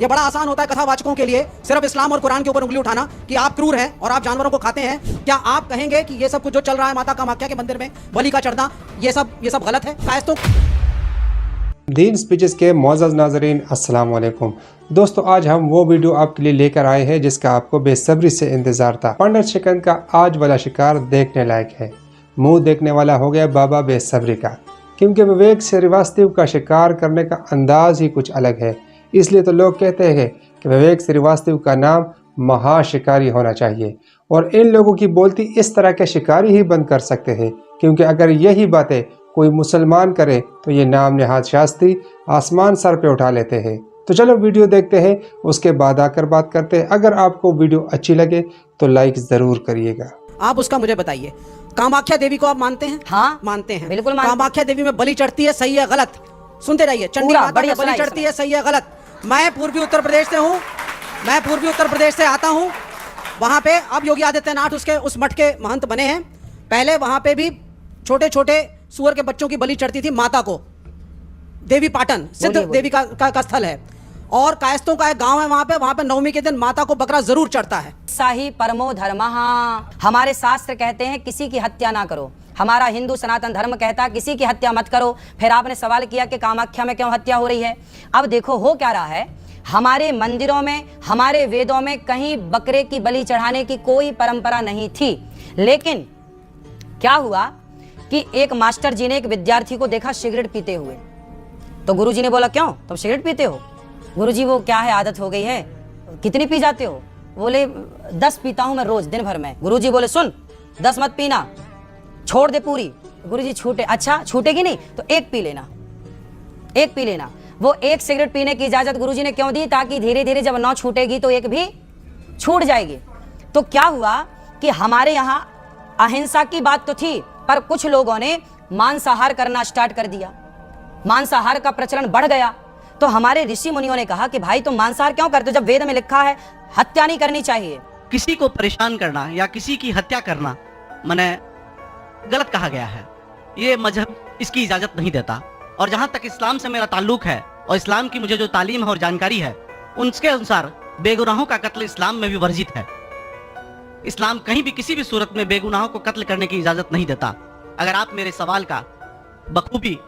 ये बड़ा आसान होता है कथावाचकों के लिए सिर्फ इस्लाम और कुरान के ऊपर उंगली उठाना कि आप क्रूर हैं और आप जानवरों को खाते हैं। क्या आप कहेंगे कि ये सब कुछ जो चल रहा है माता कामाख्या के मंदिर में बलि का चढ़ना, ये सब गलत है? कायस्तों दीन स्पीचेस के मोअज़्ज़ज़ नाज़रीन, अस्सलाम वालेकुम। दोस्तों, आज हम वो वीडियो आपके लिए लेकर आए हैं जिसका आपको बेसब्री से इंतजार था। पंडित शिकंद का आज वाला शिकार देखने लायक है। मुंह देखने वाला हो गया बाबा बेसब्री का, क्योंकि विवेक श्रीवास्तव का शिकार करने का अंदाज ही कुछ अलग है। इसलिए तो लोग कहते हैं कि विवेक श्रीवास्तव का नाम महाशिकारी होना चाहिए और इन लोगों की बोलती इस तरह के शिकारी ही बंद कर सकते हैं, क्योंकि अगर यही बातें कोई मुसलमान करे तो ये नाम नेहाद शास्त्री आसमान सर पे उठा लेते हैं। तो चलो वीडियो देखते हैं, उसके बाद आकर बात करते हैं। अगर आपको वीडियो अच्छी लगे तो लाइक ज़रूर करिएगा। आप उसका मुझे बताइए, कामाख्या देवी को आप मानते हैं? हाँ, मानते हैं, बिल्कुल मानते हैं। कामाख्या देवी में बलि चढ़ती है, सही है गलत? सुनते रहिए। चंडी माता में बलि चढ़ती है, सही है गलत? मैं पूर्वी उत्तर प्रदेश से हूँ, मैं पूर्वी उत्तर प्रदेश से आता हूँ। वहाँ पे अब योगी आदित्यनाथ उस मठ के महंत बने हैं। पहले वहाँ पे भी छोटे छोटे सूअर के बच्चों की बलि चढ़ती थी माता को। देवी पाटन सिद्ध देवी का स्थल है और कायस्तों का एक गांव है वहाँ पे नवमी के दिन माता को बकरा जरूर चढ़ता है। साही परमो धर्मः, हमारे शास्त्र कहते हैं किसी की हत्या ना करो। हमारा हिंदू सनातन धर्म कहता है किसी की हत्या मत करो। फिर आपने सवाल किया कि कामाख्या में क्यों हत्या हो रही है। अब देखो हो क्या रहा है, हमारे मंदिरों में, हमारे वेदों में कहीं बकरे की बलि चढ़ाने की कोई परंपरा नहीं थी। लेकिन क्या हुआ कि एक मास्टर जी ने एक विद्यार्थी को देखा सिगरेट पीते हुए। तो गुरुजी ने बोला, क्यों तुम सिगरेट पीते हो? गुरुजी वो क्या है, आदत हो गई है। कितनी पी जाते हो? बोले 10 पीता हूं मैं रोज, दिन भर में। गुरुजी बोले सुन, 10 मत पीना, छोड़ दे पूरी। गुरुजी छूटे, अच्छा छूटेगी नहीं तो एक पी लेना, एक पी लेना। वो एक सिगरेट पीने की इजाजत गुरुजी ने क्यों दी? ताकि धीरे धीरे जब 9 छूटेगी तो एक भी छूट जाएगी। तो क्या हुआ कि हमारे यहाँ अहिंसा की बात तो थी, पर कुछ लोगों ने मांसाहार करना स्टार्ट कर दिया, मांसाहार का प्रचलन बढ़ गया। तो हमारे ऋषि मुनियों ने कहा कि भाई तुम मांसाहार क्यों करते हो जब वेद में लिखा है हत्या नहीं करनी चाहिए। किसी को परेशान करना या किसी की हत्या करना माने गलत कहा गया है। ये मजहब इसकी इजाजत नहीं देता। और जहां तक इस्लाम से मेरा ताल्लुक है और इस्लाम की मुझे जो तालीम है और जानकारी है, उसके अनुसार बेगुनाहों का कत्ल इस्लाम में भी वर्जित है। इस्लाम कहीं भी किसी भी सूरत में बेगुनाहों को कत्ल करने की इजाजत नहीं देता। अगर आप मेरे सवाल का बखूबी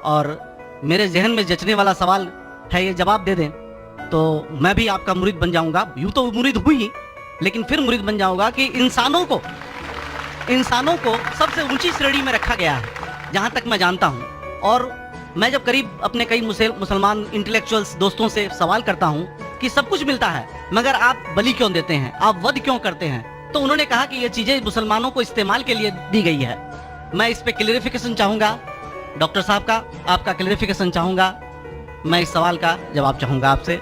और मेरे जहन में जचने वाला सवाल है ये जवाब दे दें तो मैं भी आपका मुरीद बन जाऊंगा। यूं तो मुरीद हुई, लेकिन फिर मुरीद बन जाऊंगा कि इंसानों को सबसे ऊंची श्रेणी में रखा गया है जहां तक मैं जानता हूं। और मैं जब करीब अपने कई मुसलमान इंटेलेक्चुअल्स दोस्तों से सवाल करता हूं कि सब कुछ मिलता है मगर आप बलि क्यों देते हैं, आप वध क्यों करते हैं, तो उन्होंने कहा कि ये चीजें मुसलमानों को इस्तेमाल के लिए दी गई है। मैं इस पे क्लैरिफिकेशन चाहूंगा, डॉक्टर साहब का आपका क्लैरिफिकेशन चाहूंगा। मैं इस सवाल का जवाब चाहूंगा आपसे।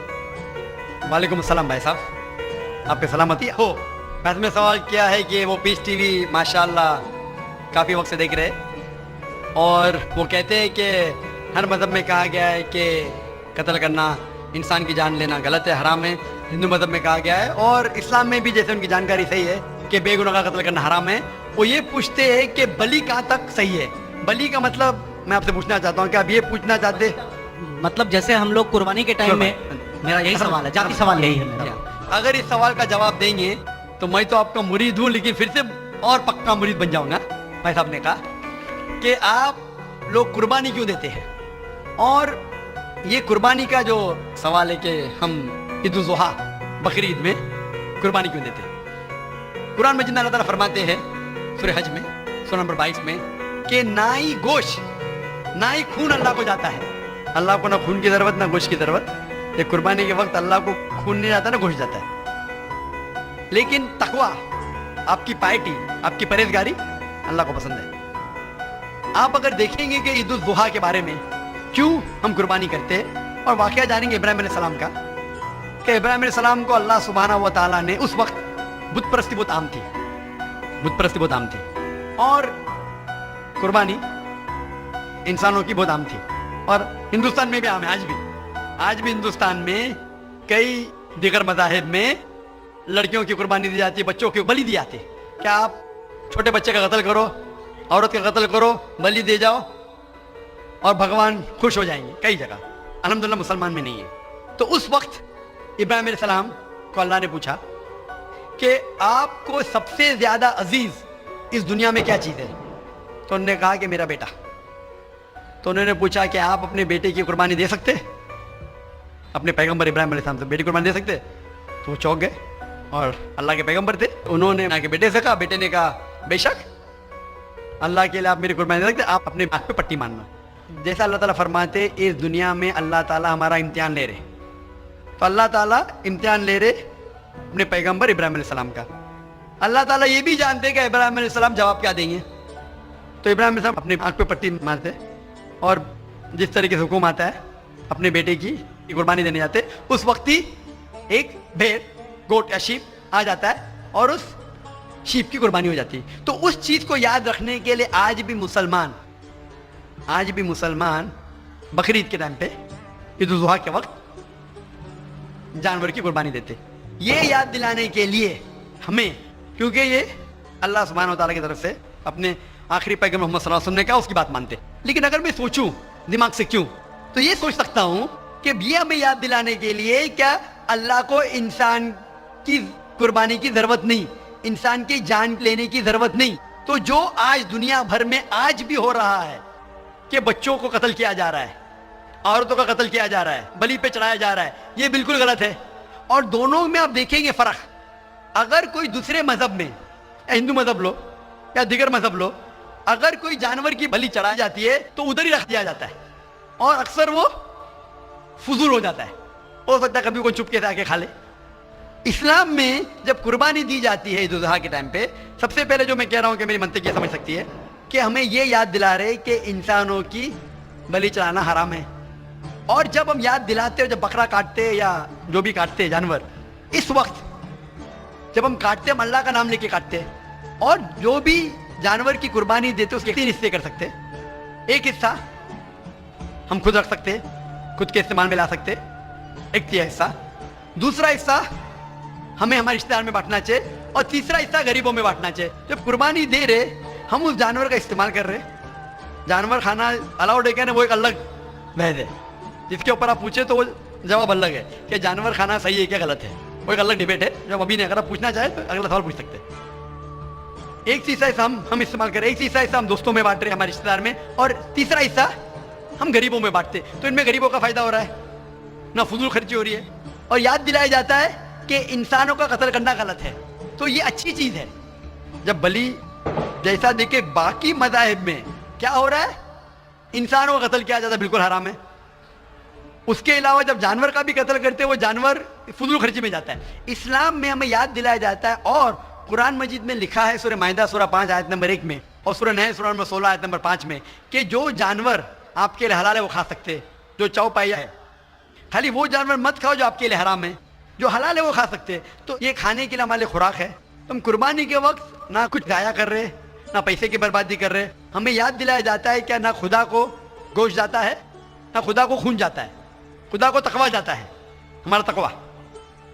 वालेकुम अस्सलाम भाई साहब, आपके सलामती हो। वैसे में सवाल किया है कि वो पीस टीवी माशाल्लाह काफ़ी वक्त से देख रहे और वो कहते हैं कि हर मज़हब में कहा गया है कि कत्ल करना, इंसान की जान लेना गलत है, हराम है। हिंदू मज़हब में कहा गया है और इस्लाम में भी, जैसे उनकी जानकारी सही है कि बेगुनाह का कत्ल करना हराम है। वो ये पूछते हैं कि बलि कहाँ तक सही है। बलि का मतलब मैं आपसे पूछना चाहता हूँ कि आप ये पूछना चाहते, मतलब जैसे हम लोग कुर्बानी के टाइम में, मेरा यही सवाल है, जाती सवाल यही है मेरा। अगर इस सवाल का जवाब देंगे तो मैं तो आपका मुरीद हूँ, लेकिन फिर से और पक्का मुरीद बन जाऊंगा। भाई साहब ने कहा कि आप लोग कुर्बानी क्यों देते हैं, और ये कुर्बानी का जो सवाल है कि हम ईद उल जुहा बकरी ईद में कुर्बानी क्यों देते हैं। कुरान में जिन्ना अल्लाह ताला फरमाते हैं सूरह हज में सूरह नंबर 22 में कि ना ही गोश्त ना ही खून अल्लाह को जाता है। अल्लाह को ना खून की ज़रूरत ना गोश्त की ज़रूरत। ये कुर्बानी के वक्त अल्लाह को खून नहीं जाता ना गोश्त जाता है। लेकिन तकवा, आपकी पायटी, आपकी परहेजगारी अल्लाह को पसंद है। आप अगर देखेंगे कि ईद उल जुहा के बारे में क्यों हम कुर्बानी करते हैं और वाकया जानेंगे इब्राहिम अलैहिस्सलाम का, कि इब्राहिम अलैहिस्सलाम को अल्लाह सुब्हानहू व तआला ने, उस वक्त बुत परस्ती बहुत आम थी, बुत परस्ती बहुत आम थी और कुर्बानी इंसानों की बहुत आम थी। और हिंदुस्तान में भी आम है आज भी हिंदुस्तान में कई दीगर मज़ाहिब में लड़कियों की कुर्बानी दी जाती है, बच्चों की बलि दी जाती है। क्या आप छोटे बच्चे का कत्ल करो, औरत का कत्ल करो, बलि दे जाओ और भगवान खुश हो जाएंगे। कई जगह अल्हम्दुलिल्लाह मुसलमान में नहीं है। तो उस वक्त इब्राहिम अलैहिस्सलाम को अल्लाह ने पूछा कि आपको सबसे ज्यादा अजीज इस दुनिया में क्या चीज है? तो उन्होंने कहा कि मेरा बेटा। तो उन्होंने पूछा कि आप अपने बेटे की कुर्बानी दे सकते, अपने पैगंबर इब्राहिम अलैहिस्सलाम से बेटी कुर्बानी दे सकते? तो वो चौंक गए, और अल्लाह के पैगंबर थे। उन्होंने आके बेटे से कहा, बेटे ने कहा बेशक अल्लाह के लिए आप मेरी कुर्बानी दे सकते, आप अपने हाथ पे पट्टी मानना। जैसा अल्लाह ताला फरमाते, इस दुनिया में अल्लाह ताला हमारा इम्तिहान ले रहे, तो अल्लाह ताला इम्तिहान ले रहे अपने पैगंबर इब्राहिम अलैहिस्सलाम का। अल्लाह ताला ये भी जानते कि इब्राहिम अलैहिस्सलाम जवाब क्या देंगे, तो इब्राहिम अलैहिस्सलाम अपने आंख पे पट्टी मारते और जिस तरीके से हुक्म आता है अपने बेटे की कुर्बानी देने जाते, उस वक्त ही एक भेड़, गोट या शीप आ जाता है और उस शीप की कुर्बानी हो जाती है। तो उस चीज को याद रखने के लिए आज भी मुसलमान बकरीद के टाइम पे, ईद उल जुहा के वक्त जानवर की कुर्बानी देते, ये याद दिलाने के लिए हमें, क्योंकि ये अल्लाह सुब्हानहू व तआला की तरफ से अपने आखिरी पैगंबर मोहम्मद सल्लल्लाहु अलैहि वसल्लम ने कहा, उसकी बात मानते। लेकिन अगर मैं सोचूं दिमाग से क्यों, तो ये सोच सकता हूं कि ये हमें याद दिलाने के लिए क्या अल्लाह को इंसान की कुर्बानी की जरूरत नहीं, इंसान की जान लेने की जरूरत नहीं। तो जो आज दुनिया भर में आज भी हो रहा है कि बच्चों को कत्ल किया जा रहा है, औरतों का कत्ल किया जा रहा है, बलि पे चढ़ाया जा रहा है, ये बिल्कुल गलत है। और दोनों में आप देखेंगे फर्क। अगर कोई दूसरे मजहब में, हिंदू मजहब लो या दिगर मजहब लो, अगर कोई जानवर की बलि चढ़ाई जाती है तो उधर ही रख दिया जाता है और अक्सर वो फजूल हो जाता है, हो सकता है कभी कोई चुपके से आके खा ले। इस्लाम में जब कुर्बानी दी जाती है ईद उल जुहा के टाइम पे, सबसे पहले जो मैं कह रहा हूं कि मेरी मंतिक ये समझ सकती है कि हमें ये याद दिला रहे कि इंसानों की बलि चढ़ाना हराम है। और जब हम याद दिलाते हैं, जब बकरा काटते हैं या जो भी काटते हैं जानवर, इस वक्त जब हम काटते हैं हम अल्लाह का नाम लेके काटते हैं, और जो भी जानवर की कुर्बानी देते उसके 3 हिस्से कर सकते हैं। एक हिस्सा हम खुद रख सकते हैं, खुद के इस्तेमाल में ला सकते हैं, एक हिस्सा। दूसरा हिस्सा हमें हमारे रिश्तेदार में बांटना चाहिए, और तीसरा हिस्सा गरीबों में बांटना चाहिए। जब कुर्बानी दे रहे हम उस जानवर का इस्तेमाल कर रहे, जानवर खाना अलाउड है क्या नहीं वो एक अलग बहस है, जिसके ऊपर आप पूछे तो वो जवाब अलग है कि जानवर खाना सही है क्या गलत है, वो एक अलग डिबेट है। जब अभी नहीं, अगर आप पूछना चाहे तो अगला सवाल पूछ सकते हैं। एक तीसरा हिस्सा हम इस्तेमाल करें, एक तीसरा हिस्सा हम दोस्तों में बांट रहे हैं, हमारे रिश्तेदार में, और तीसरा हिस्सा हम गरीबों में बांटते। तो इनमें गरीबों का फायदा हो रहा है, ना फजूल खर्ची हो रही है, और याद दिलाया जाता है कि इंसानों का कत्ल करना गलत है। तो ये अच्छी चीज है। जब बलि जैसा देखे बाकी मज़ाहिब में क्या हो रहा है, इंसानों का कत्ल किया जाता है, बिल्कुल हराम है। उसके अलावा जब जानवर का भी कत्ल करते हैं वो जानवर फजूल खर्ची में जाता है। इस्लाम में हमें याद दिलाया जाता है, और कुरान मजीद में लिखा है सूरह माइदा सूरह 5 आयत नंबर 1 में, और सूरह नहल सूरह नंबर 16 आयत नंबर 5 में, कि जो जानवर आपके लिए हलाल है वो खा सकते हैं, जो चौपाया है। खाली वो जानवर मत खाओ जो आपके लिए हराम है, जो हलाल है वो खा सकते हैं। तो ये खाने के लिए हमारे खुराक है। तुम कुर्बानी के वक्त ना कुछ जाया कर रहे, ना पैसे की बर्बादी कर रहे। हमें याद दिलाया जाता है क्या ना खुदा को गोश्त जाता है, ना खुदा को खून जाता है, खुदा को तकवा जाता है, हमारा तकवा,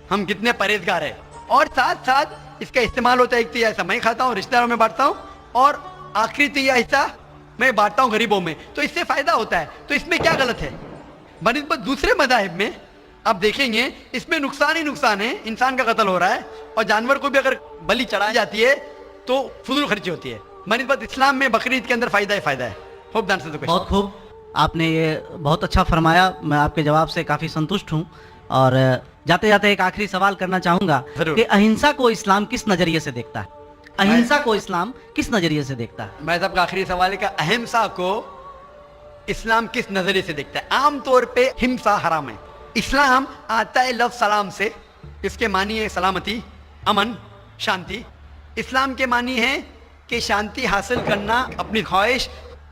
हम कितने परहेजगार है। और साथ साथ इसका इस्तेमाल होता है, एक तिहाई हिस्सा मैं खाता हूँ, रिश्तेदारों में बांटता हूँ, और आखिरी तिहाई हिस्सा मैं बांटता हूँ गरीबों में। तो इससे फायदा होता है। तो इसमें क्या गलत है? बनिस्बत दूसरे मज़ाहिब में आप देखेंगे इसमें नुकसान ही नुकसान है, इंसान का कत्ल हो रहा है, और जानवर को भी अगर बलि चढ़ाई जाती है तो फजूल खर्ची होती है। बनिस्बत इस्लाम में बकरीद के अंदर फायदा ही फायदा है। Hope the answer the question. बहुत खूब, आपने ये बहुत अच्छा फरमाया। मैं आपके जवाब से काफ़ी संतुष्ट हूँ। और जाते जाते एक आखिरी सवाल करना चाहूँगा कि अहिंसा को इस्लाम किस नज़रिए से देखता है? अहिंसा को इस्लाम किस नज़रिए से देखता है? मैं सबका आखिरी सवाल है कि अहिंसा को इस्लाम किस नज़रिए से देखता है? आमतौर पे हिंसा हराम है। इस्लाम आता है लफ्ज़ सलाम से, इसके मानी है सलामती, अमन, शांति। इस्लाम के मानी है कि शांति हासिल करना, अपनी ख्वाहिश,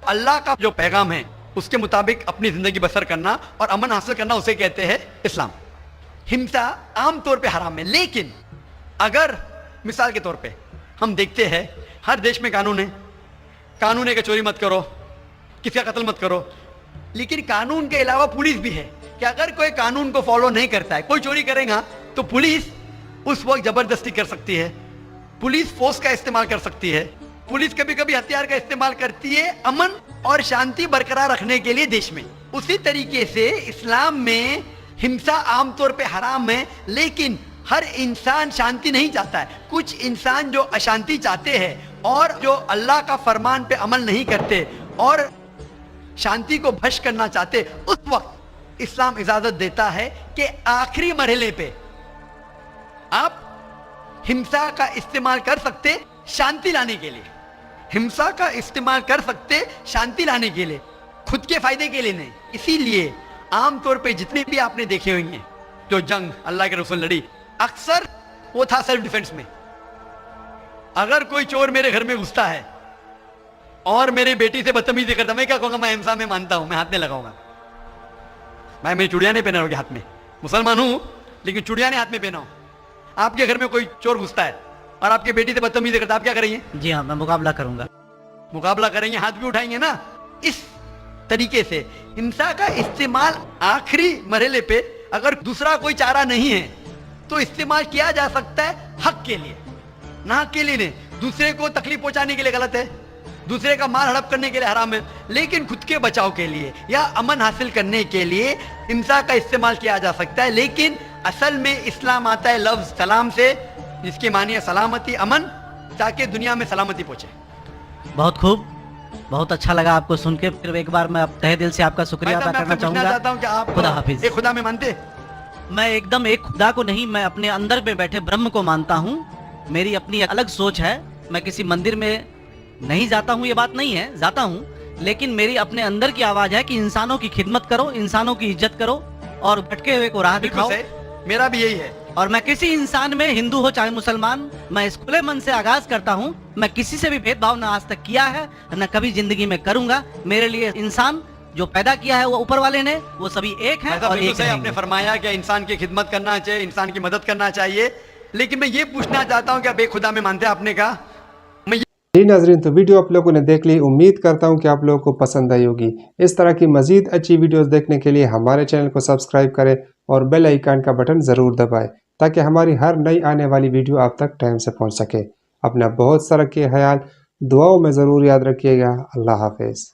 अल्लाह का जो पैगाम है उसके मुताबिक अपनी ज़िंदगी बसर करना और अमन हासिल करना, उसे कहते हैं इस्लाम। हिंसा आमतौर पे हराम है। लेकिन अगर मिसाल के तौर पे हम देखते हैं हर देश में कानून है कि चोरी मत करो, किसी का कत्ल मत करो, लेकिन कानून के अलावा पुलिस भी है कि अगर कोई कानून को फॉलो नहीं करता है, कोई चोरी करेगा तो पुलिस उस वक्त जबरदस्ती कर सकती है, पुलिस फोर्स का इस्तेमाल कर सकती है, पुलिस कभी कभी हथियार का इस्तेमाल करती है अमन और शांति बरकरार रखने के लिए देश में। उसी तरीके से इस्लाम में हिंसा आमतौर पे हराम है, लेकिन हर इंसान शांति नहीं चाहता है। कुछ इंसान जो अशांति चाहते हैं और जो अल्लाह का फरमान पे अमल नहीं करते और शांति को भ्रष्ट करना चाहते, उस वक्त इस्लाम इजाजत देता है कि आखिरी मरहले पे आप हिंसा का इस्तेमाल कर सकते शांति लाने के लिए, हिंसा का इस्तेमाल कर सकते शांति लाने के लिए, खुद के फायदे के लिए नहीं। इसीलिए आमतौर पे जितने भी आपने देखे होंगे जो जंग अल्लाह के रसूल लड़ी, अक्सर वो था सेल्फ डिफेंस में। अगर कोई चोर मेरे घर में घुसता है और मेरी बेटी से बदतमीजी करता, मैं क्या कहूंगा? मैं हिंसा में मानता हूं, मैं हाथ में लगाऊंगा। मैं मेरी चूड़ियां नहीं पहना होगी हाथ में, मुसलमान हूं लेकिन चूड़ियां नहीं हाथ में पहना हूं। आपके घर में कोई चोर घुसता है और आपकी बेटी से बदतमीजी करता, आप क्या करेंगे? जी हाँ, मैं मुकाबला करूंगा। मुकाबला करेंगे, हाथ भी उठाएंगे ना। इस तरीके से हिंसा का इस्तेमाल आखिरी मरहले पे, अगर दूसरा कोई चारा नहीं है तो इस्तेमाल किया जा सकता है हक के लिए, ना हक के लिए नहीं। दूसरे को तकलीफ पहुंचाने के लिए गलत है, दूसरे का माल हड़प करने के लिए हराम है, लेकिन खुद के बचाव के लिए या अमन हासिल करने के लिए हिंसा का इस्तेमाल किया जा सकता है। लेकिन असल में इस्लाम आता है लफ्ज सलाम से, जिसके मानी है सलामती, अमन, ताकि दुनिया में सलामती पहुंचे। बहुत खूब, बहुत अच्छा लगा आपको सुन के। फिर एक बार मैं तहे दिल से आपका शुक्रिया अदा करना चाहूंगा। खुदा हाफिज। एक खुदा में मानते? मैं एकदम एक खुदा को नहीं, मैं अपने अंदर में बैठे ब्रह्म को मानता हूँ। मेरी अपनी अलग सोच है। मैं किसी मंदिर में नहीं जाता हूँ, ये बात नहीं है, जाता हूँ, लेकिन मेरी अपने अंदर की आवाज है कि इंसानों की खिदमत करो, इंसानों की इज्जत करो और भटके हुए को राह दिखाओ। मेरा भी यही है। और मैं किसी इंसान में, हिंदू हो चाहे मुसलमान, मैं इस खुले मन से आगाज करता हूँ। मैं किसी से भी भेदभाव ना आज तक किया है, न कभी जिंदगी में करूंगा। मेरे लिए इंसान जो पैदा किया है वो ऊपर वाले ने, वो सभी एक है और एक रहेंगे। आपने फरमाया कि इंसान की खिदमत करना चाहिए, इंसान की मदद करना चाहिए, लेकिन मैं ये पूछना चाहता हूँ कि आप एक खुदा में मानते हैं? आपने कहा। जी नाजरीन, तो वीडियो आप लोगों ने देख ली। उम्मीद करता हूं कि आप लोगों को पसंद आई होगी। इस तरह की मजीद अच्छी वीडियोस देखने के लिए हमारे चैनल को सब्सक्राइब करें और बेल आइकन का बटन ज़रूर दबाएं, ताकि हमारी हर नई आने वाली वीडियो आप तक टाइम से पहुंच सके। अपना बहुत सारा ख्याल दुआओं में ज़रूर याद रखिएगा। अल्लाह हाफिज़।